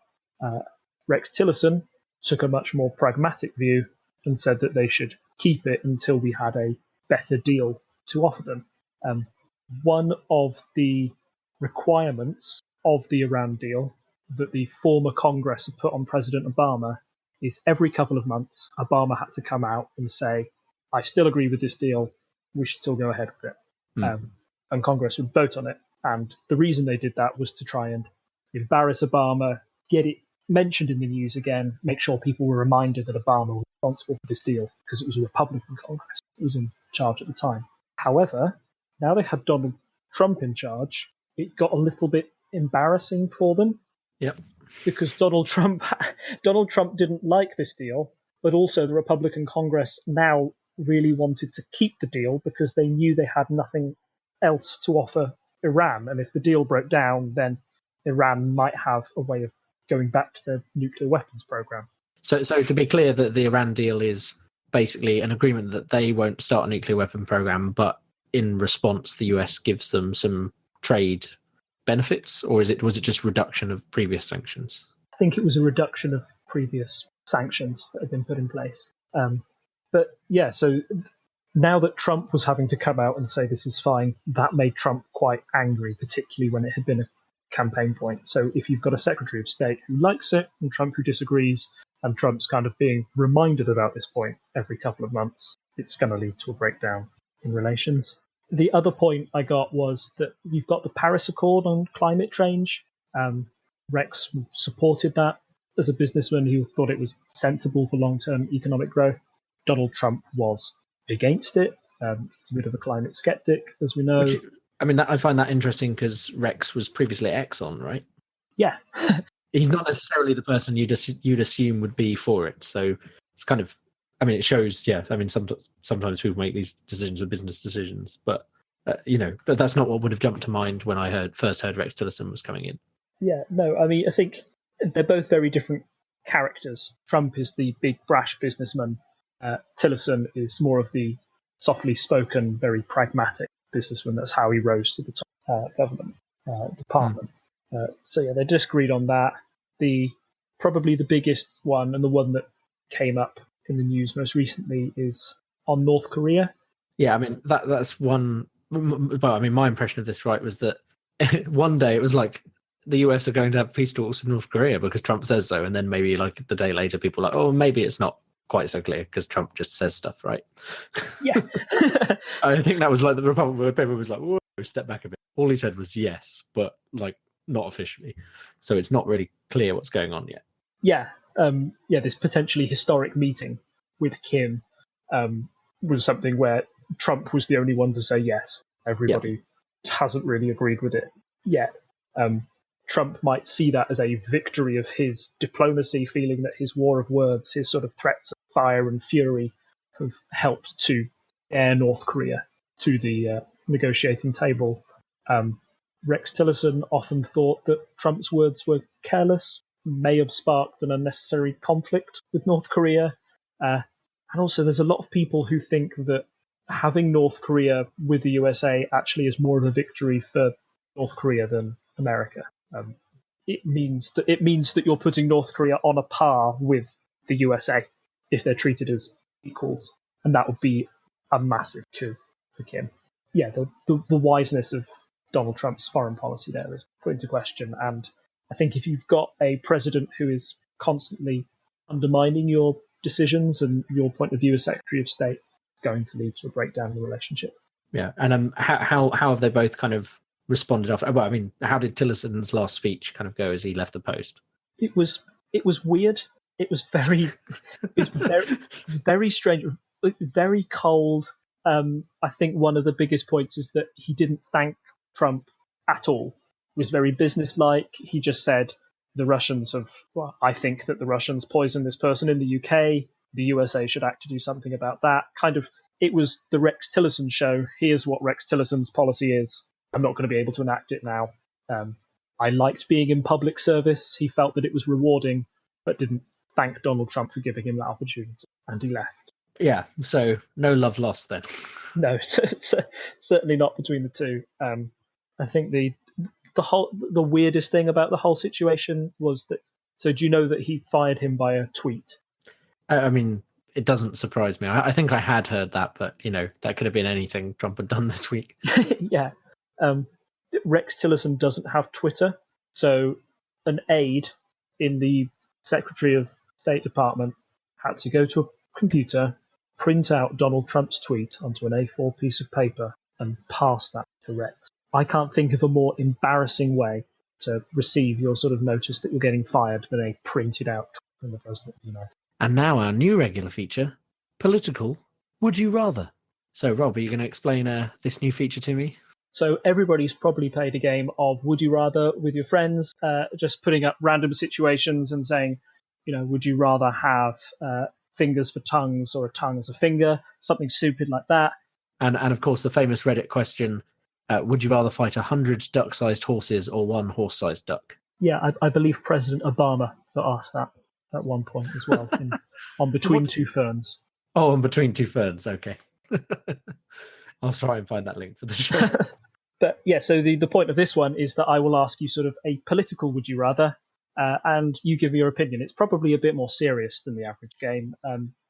Rex Tillerson took a much more pragmatic view and said that they should keep it until we had a better deal to offer them. One of the requirements of the Iran deal that the former Congress had put on President Obama is every couple of months, Obama had to come out and say, I still agree with this deal, we should still go ahead with it. And Congress would vote on it. And the reason they did that was to try and embarrass Obama, get it mentioned in the news again, make sure people were reminded that Obama was responsible for this deal, because it was a Republican Congress that was in charge at the time. However, now they had Donald Trump in charge, it got a little bit embarrassing for them. Yep. Because Donald Trump didn't like this deal, but also the Republican Congress now really wanted to keep the deal because they knew they had nothing else to offer Iran. And if the deal broke down, then Iran might have a way of going back to their nuclear weapons program. So to be clear, that the Iran deal is basically an agreement that they won't start a nuclear weapon program, but in response, the US gives them some trade benefits, or was it just reduction of previous sanctions? I think it was a reduction of previous sanctions that had been put in place. But yeah, so now that Trump was having to come out and say this is fine, that made Trump quite angry, particularly when it had been a campaign point. So if you've got a Secretary of State who likes it and Trump who disagrees, and Trump's kind of being reminded about this point every couple of months, it's going to lead to a breakdown in relations. The other point I got was that you've got the Paris Accord on climate change. Rex supported that as a businessman who thought it was sensible for long-term economic growth. Donald Trump was against it. He's a bit of a climate skeptic, as we know. I find that interesting because Rex was previously at Exxon, right? Yeah. He's not necessarily the person you'd assume would be for it. So it's kind of, it shows, yeah. Sometimes people make these decisions with business decisions, but but that's not what would have jumped to mind when I first heard Rex Tillerson was coming in. Yeah, no, I think they're both very different characters. Trump is the big brash businessman. Tillerson is more of the softly spoken, very pragmatic businessman. That's how he rose to the top government department. So yeah, they disagreed on that. Probably the biggest one, and the one that came up in the news most recently, is on North Korea. Yeah, that's one. Well, my impression of this, right, was that one day it was like the US are going to have peace talks with North Korea because Trump says so, and then maybe like the day later, people are like, oh, maybe it's not quite so clear because Trump just says stuff, right? Yeah. I think that was like the Republican paper was like, whoa, step back a bit. All he said was yes, but like not officially. So it's not really clear what's going on yet. Yeah. This potentially historic meeting with Kim was something where Trump was the only one to say yes. Everybody hasn't really agreed with it yet. Trump might see that as a victory of his diplomacy, feeling that his war of words, his sort of threats of fire and fury have helped to air North Korea to the negotiating table. Rex Tillerson often thought that Trump's words were careless, may have sparked an unnecessary conflict with North Korea. And also, there's a lot of people who think that having North Korea with the USA actually is more of a victory for North Korea than America. It means that you're putting North Korea on a par with the USA if they're treated as equals, and that would be a massive coup for Kim. Yeah, the wiseness of Donald Trump's foreign policy there is put into question, and I think if you've got a president who is constantly undermining your decisions and your point of view as Secretary of State, it's going to lead to a breakdown in the relationship. Yeah, and how have they both kind of responded after? Well, I mean, how did Tillerson's last speech kind of go as he left the post? It was weird. It was very very strange, very cold. I think one of the biggest points is that he didn't thank Trump at all. It was very businesslike. He just said the Russians have. Well, I think that the Russians poisoned this person in the UK. The USA should act to do something about that. Kind of, it was the Rex Tillerson show. Here's what Rex Tillerson's policy is. I'm not going to be able to enact it now. I liked being in public service. He felt that it was rewarding, but didn't thank Donald Trump for giving him that opportunity, and he left. Yeah, so no love lost then. No, certainly not between the two. I think the weirdest thing about the whole situation was that. So do you know that he fired him by a tweet? I mean, it doesn't surprise me. I think I had heard that, but that could have been anything Trump had done this week. Yeah. Rex Tillerson doesn't have Twitter, so an aide in the Secretary of State Department had to go to a computer, print out Donald Trump's tweet onto an A4 piece of paper, and pass that to Rex. I can't think of a more embarrassing way to receive your sort of notice that you're getting fired than a printed out tweet from the President of the United States. And now our new regular feature, Political Would You Rather? So, Rob, are you going to explain this new feature to me? So everybody's probably played a game of Would You Rather with your friends, just putting up random situations and saying, would you rather have fingers for tongues or a tongue as a finger, something stupid like that. And of course, the famous Reddit question, would you rather fight 100 duck-sized horses or one horse-sized duck? Yeah, I believe President Obama asked that at one point as well, on Between Two Ferns. Oh, on Between Two Ferns, okay. I'll try and find that link for the show. But yeah, so the point of this one is that I will ask you sort of a political would you rather, and you give me your opinion. It's probably a bit more serious than the average game,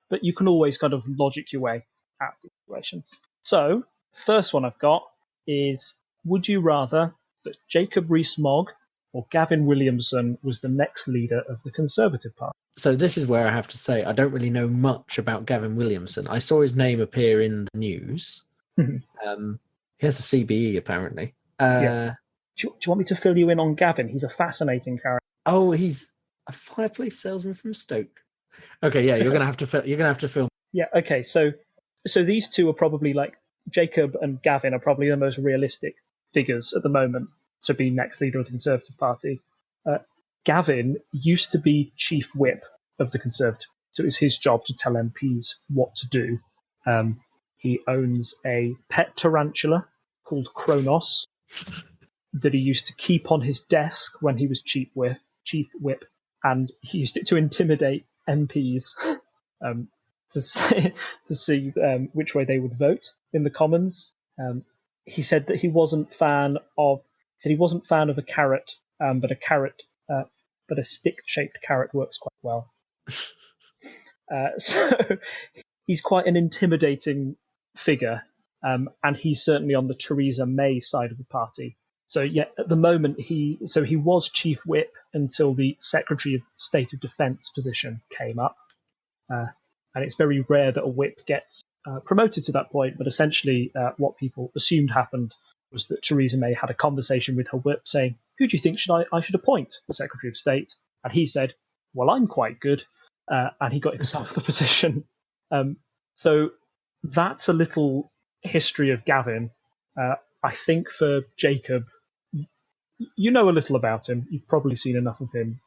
but you can always kind of logic your way out of the situations. So, first one I've got is, would you rather that Jacob Rees-Mogg or Gavin Williamson was the next leader of the Conservative Party? So this is where I have to say I don't really know much about Gavin Williamson. I saw his name appear in the news. He has a CBE, apparently. Yeah. Do you want me to fill you in on Gavin? He's a fascinating character. Oh, he's a fireplace salesman from Stoke. Okay, yeah, you're gonna have to film. Yeah, okay. So these two are probably like Jacob and Gavin are probably the most realistic figures at the moment to be next leader of the Conservative Party. Gavin used to be chief whip of the Conservative, so it's his job to tell MPs what to do. He owns a pet tarantula called Kronos that he used to keep on his desk when he was chief whip, and he used it to intimidate MPs to see which way they would vote in the Commons. He said that he wasn't fan of a carrot, but a stick-shaped carrot works quite well. So he's quite an intimidating figure, and he's certainly on the Theresa May side of the party. So yeah, at the moment he was chief whip until the Secretary of State of Defence position came up, and it's very rare that a whip gets promoted to that point. But essentially, what people assumed happened was that Theresa May had a conversation with her whip saying, "Who do you think I should appoint the Secretary of State?" And he said, "Well, I'm quite good," and he got himself the position. So that's a little history of Gavin. I think for Jacob, you know a little about him. You've probably seen enough of him.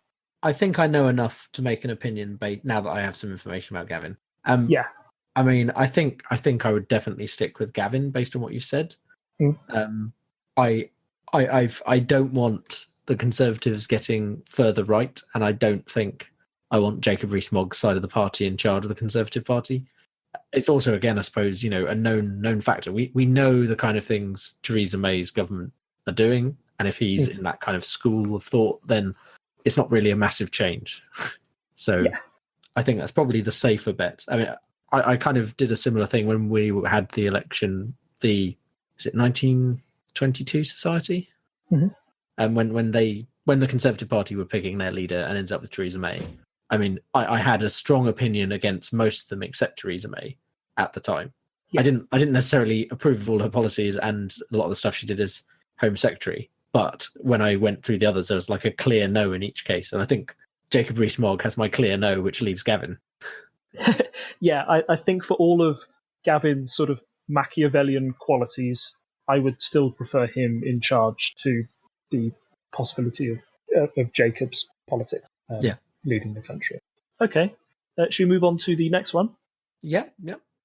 I think I know enough to make an opinion now that I have some information about Gavin. Yeah. I mean, I think I would definitely stick with Gavin based on what you said. Mm. I don't want the Conservatives getting further right, and I don't think I want Jacob Rees-Mogg's side of the party in charge of the Conservative Party. It's also, again, I suppose, a known factor. We know the kind of things Theresa May's government are doing, and if he's in that kind of school of thought, then it's not really a massive change. So I think that's probably the safer bet. I mean, I kind of did a similar thing when we had the election, is it 1922 Society? Mm-hmm. And when the Conservative Party were picking their leader and ended up with Theresa May, I mean, I had a strong opinion against most of them except Theresa May at the time. Yeah. I didn't necessarily approve of all her policies and a lot of the stuff she did as Home Secretary. But when I went through the others, there was like a clear no in each case. And I think Jacob Rees-Mogg has my clear no, which leaves Gavin. Yeah, I think for all of Gavin's sort of Machiavellian qualities, I would still prefer him in charge to the possibility of Jacob's politics leading the country. Okay, should we move on to the next one? Yeah.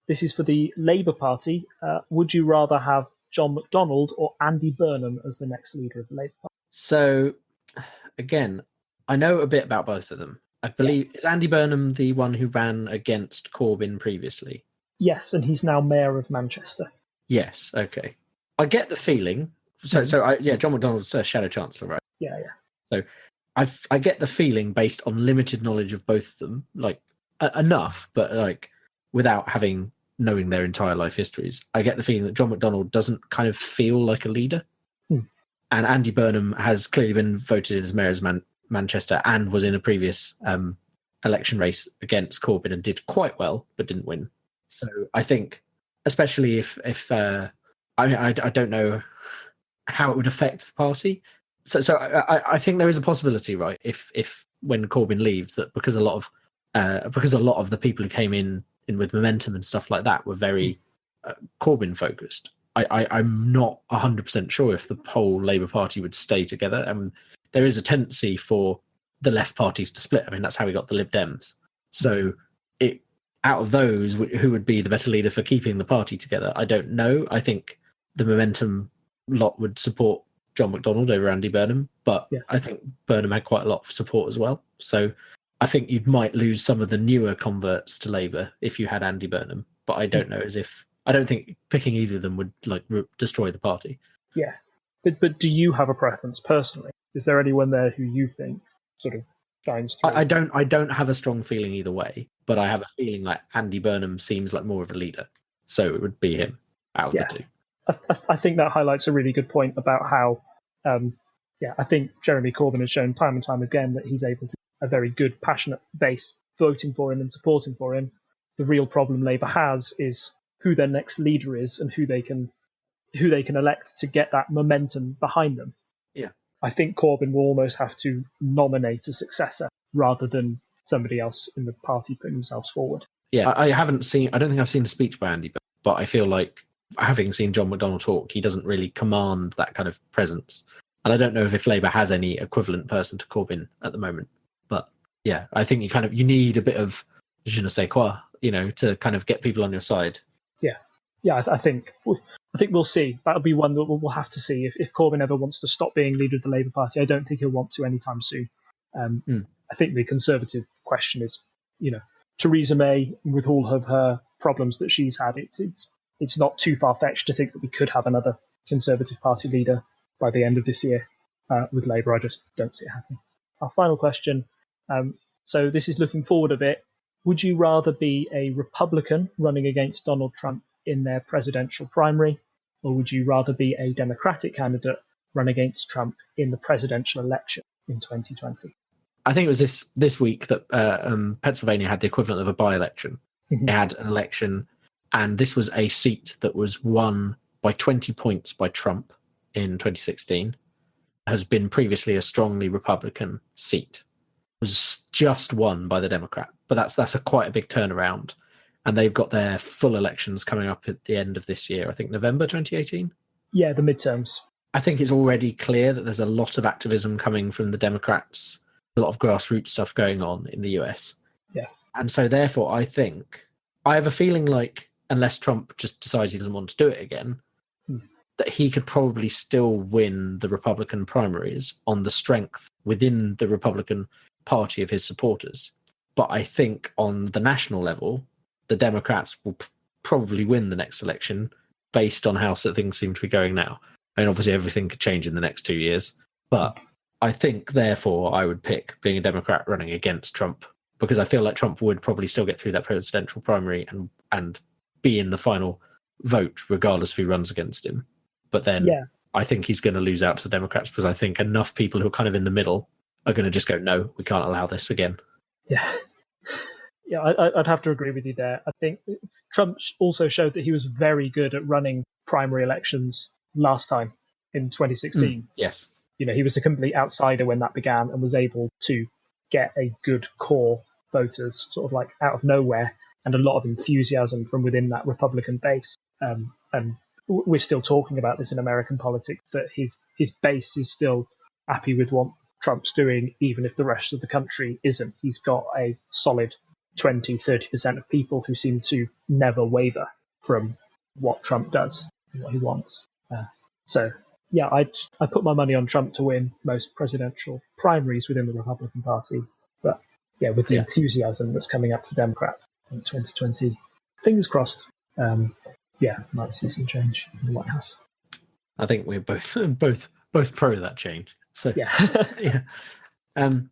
This is for the Labour Party. Would you rather have John McDonnell or Andy Burnham as the next leader of the Labour Party? So, again, I know a bit about both of them. I believe, is Andy Burnham the one who ran against Corbyn previously? Yes, and he's now Mayor of Manchester. Yes, okay. I get the feeling. So John McDonnell's Shadow Chancellor, right? Yeah. So I get the feeling based on limited knowledge of both of them, like enough, but like without knowing their entire life histories. I get the feeling that John McDonnell doesn't kind of feel like a leader. And Andy Burnham has clearly been voted in as Mayor of Manchester and was in a previous election race against Corbyn and did quite well, but didn't win. So I think, especially if I don't know how it would affect the party. So I think there is a possibility, right? If when Corbyn leaves, that because a lot of the people who came in with momentum and stuff like that were very Corbyn focused. I'm not 100% sure if the whole Labour Party would stay together. And there is a tendency for the left parties to split. I mean, that's how we got the Lib Dems. So out of those, who would be the better leader for keeping the party together? I don't know. I think the momentum lot would support John McDonnell over Andy Burnham, but I think Burnham had quite a lot of support as well. So I think you might lose some of the newer converts to Labour if you had Andy Burnham, but I don't know I don't think picking either of them would destroy the party. Yeah, but do you have a preference personally? Is there anyone there who you think sort of shines through? I don't have a strong feeling either way, but I have a feeling like Andy Burnham seems like more of a leader, so it would be him out of the two. I think that highlights a really good point about how, I think Jeremy Corbyn has shown time and time again that he's able to a very good, passionate base voting for him and supporting for him. The real problem Labour has is who their next leader is and who they can elect to get that momentum behind them. Yeah, I think Corbyn will almost have to nominate a successor rather than somebody else in the party putting themselves forward. Yeah, I don't think I've seen a speech by Andy, but I feel like having seen John McDonnell talk, he doesn't really command that kind of presence. And I don't know if Labour has any equivalent person to Corbyn at the moment. But yeah, I think you need a bit of je ne sais quoi, to kind of get people on your side. Yeah, I think we'll see. That'll be one that we'll have to see. If Corbyn ever wants to stop being leader of the Labour Party, I don't think he'll want to anytime soon. I think the Conservative question is, Theresa May, with all of her problems that she's had, it's not too far-fetched to think that we could have another Conservative Party leader by the end of this year. With Labour, I just don't see it happening. Our final question. So this is looking forward a bit. Would you rather be a Republican running against Donald Trump in their presidential primary, or would you rather be a Democratic candidate run against Trump in the presidential election in 2020? I think it was this week that Pennsylvania had the equivalent of a by-election. Mm-hmm. They had an election, and this was a seat that was won by 20 points by Trump in 2016. Has been previously a strongly Republican seat. It was just won by the Democrat, but that's quite a big turnaround. And they've got their full elections coming up at the end of this year, I think November 2018? Yeah, the midterms. I think it's already clear that there's a lot of activism coming from the Democrats, a lot of grassroots stuff going on in the US. Yeah. And so therefore, I think I have a feeling like unless Trump just decides he doesn't want to do it again, that he could probably still win the Republican primaries on the strength within the Republican Party of his supporters. But I think on the national level, the Democrats will probably win the next election based on how things seem to be going now. I mean, obviously everything could change in the next 2 years, but I think therefore I would pick being a Democrat running against Trump, because I feel like Trump would probably still get through that presidential primary and be in the final vote regardless if he runs against him. But then I think he's going to lose out to the Democrats, because I think enough people who are kind of in the middle are going to just go, no, we can't allow this again. Yeah. Yeah, I'd have to agree with you there. I think Trump also showed that he was very good at running primary elections last time in 2016. Yes. You know, he was a complete outsider when that began and was able to get a good core voters sort of like out of nowhere, and a lot of enthusiasm from within that Republican base. And we're still talking about this in American politics, that his base is still happy with what Trump's doing, even if the rest of the country isn't. He's got a solid 20-30% of people who seem to never waver from what Trump does and what he wants. So yeah, I put my money on Trump to win most presidential primaries within the Republican Party. But yeah, with the enthusiasm that's coming up for Democrats in 2020, fingers crossed. Might see some change in the White House. I think we're both pro that change. So yeah. We're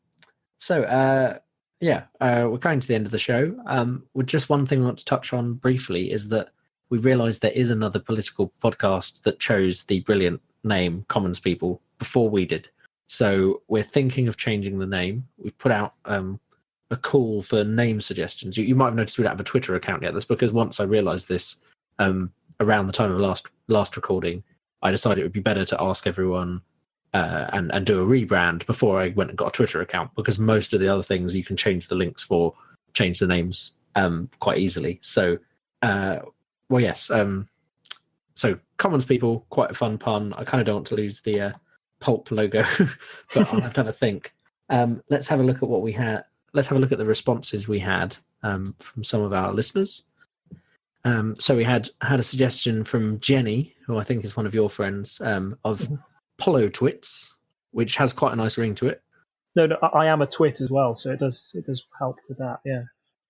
coming to the end of the show. With just one thing I want to touch on briefly is that we realised there is another political podcast that chose the brilliant name Commons People before we did. So we're thinking of changing the name. We've put out a call for name suggestions. You might have noticed we don't have a Twitter account yet. That's because once I realised this around the time of last recording, I decided it would be better to ask everyone and do a rebrand before I went and got a Twitter account, because most of the other things you can change the links for, change the names quite easily. So, so Commons People, quite a fun pun. I kind of don't want to lose the pulp logo, but I'll have to have a think. Let's have a look at what we had. Let's have a look at the responses we had from some of our listeners. So we had a suggestion from Jenny, who I think is one of your friends, of Polo Twits, which has quite a nice ring to it. No, I am a twit as well, so it does help with that. Yeah,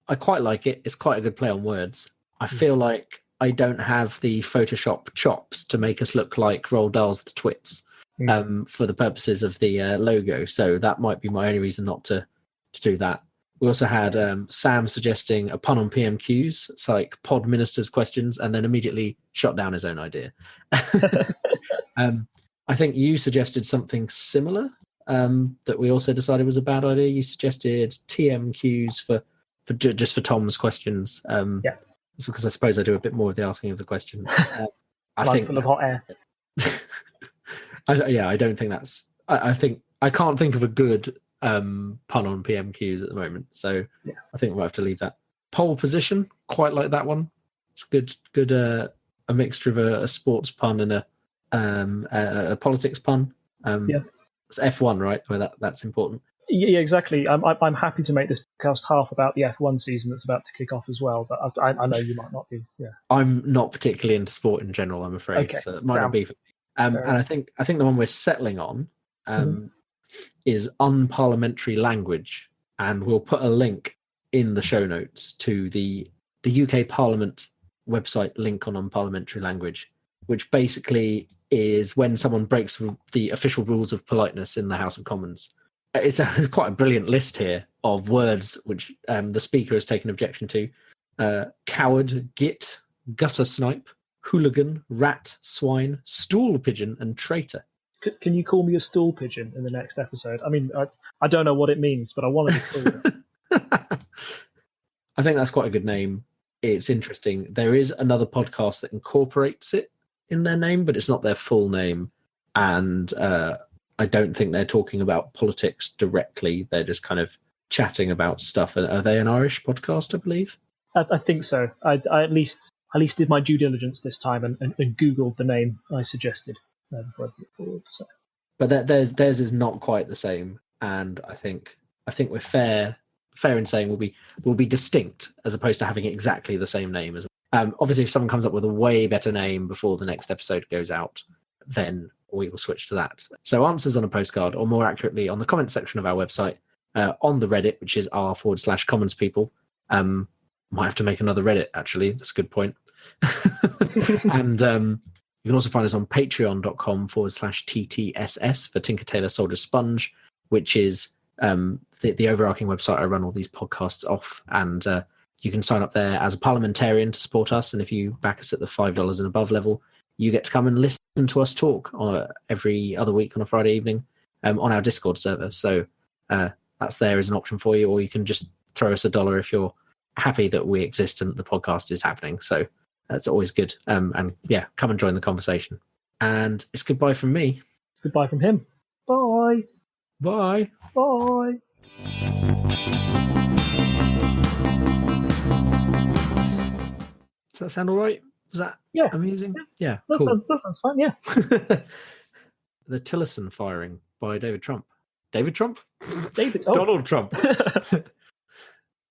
I quite like it. It's quite a good play on words. I feel like I don't have the Photoshop chops to make us look like Roald Dahl's The Twits for the purposes of the logo, so that might be my only reason not to do that. We also had Sam suggesting a pun on PMQs. It's like pod ministers questions, and then immediately shot down his own idea. I think you suggested something similar that we also decided was a bad idea. You suggested TMQs for just for Tom's questions. It's because I suppose I do a bit more of the asking of the questions. I think full of hot air. I don't think that's. I think I can't think of a good pun on PMQs at the moment, so I think we'll have to leave that. Pole position, quite like that one. It's good. A mixture of a sports pun and a politics pun. It's F1, right? Where that's important. Yeah, exactly. I'm happy to make this podcast half about the F1 season that's about to kick off as well, but I know you might not do. Yeah, I'm not particularly into sport in general, I'm afraid, so it might not be for me. And I think the one we're settling on is unparliamentary language, and we'll put a link in the show notes to the UK Parliament website link on unparliamentary language, which basically is when someone breaks the official rules of politeness in the House of Commons. It's quite a brilliant list here of words which the Speaker has taken objection to. Coward, git, gutter snipe, hooligan, rat, swine, stool pigeon, and traitor. Can you call me a stool pigeon in the next episode? I mean, I don't know what it means, but I want to be called. I think that's quite a good name. It's interesting. There is another podcast that incorporates it in their name, but it's not their full name. And I don't think they're talking about politics directly. They're just kind of chatting about stuff. Are they an Irish podcast, I believe? I think so. I at least did my due diligence this time and Googled the name I suggested before I put it forward. So. But theirs is not quite the same. And I think we're fair fair in saying will be distinct as opposed to having exactly the same name as. Obviously, if someone comes up with a way better name before the next episode goes out, then we will switch to that. So answers on a postcard, or more accurately, on the comments section of our website, on the Reddit, which is r/commons people. Might have to make another Reddit, actually. That's a good point. And you can also find us on patreon.com/TTSS for Tinker Tailor Soldier Sponge, which is the overarching website I run all these podcasts off. And you can sign up there as a parliamentarian to support us. And if you back us at the $5 and above level, you get to come and listen to us talk every other week on a Friday evening on our Discord server. So that's there as an option for you, or you can just throw us $1 if you're happy that we exist and that the podcast is happening. So that's always good. And yeah, come and join the conversation. And it's goodbye from me. Goodbye from him. Bye. Bye. Bye. Does that sound all right? Was that amusing? Yeah. That Cool. sounds fun, yeah. The Tillerson firing by David Trump. David Trump? David. Donald Trump.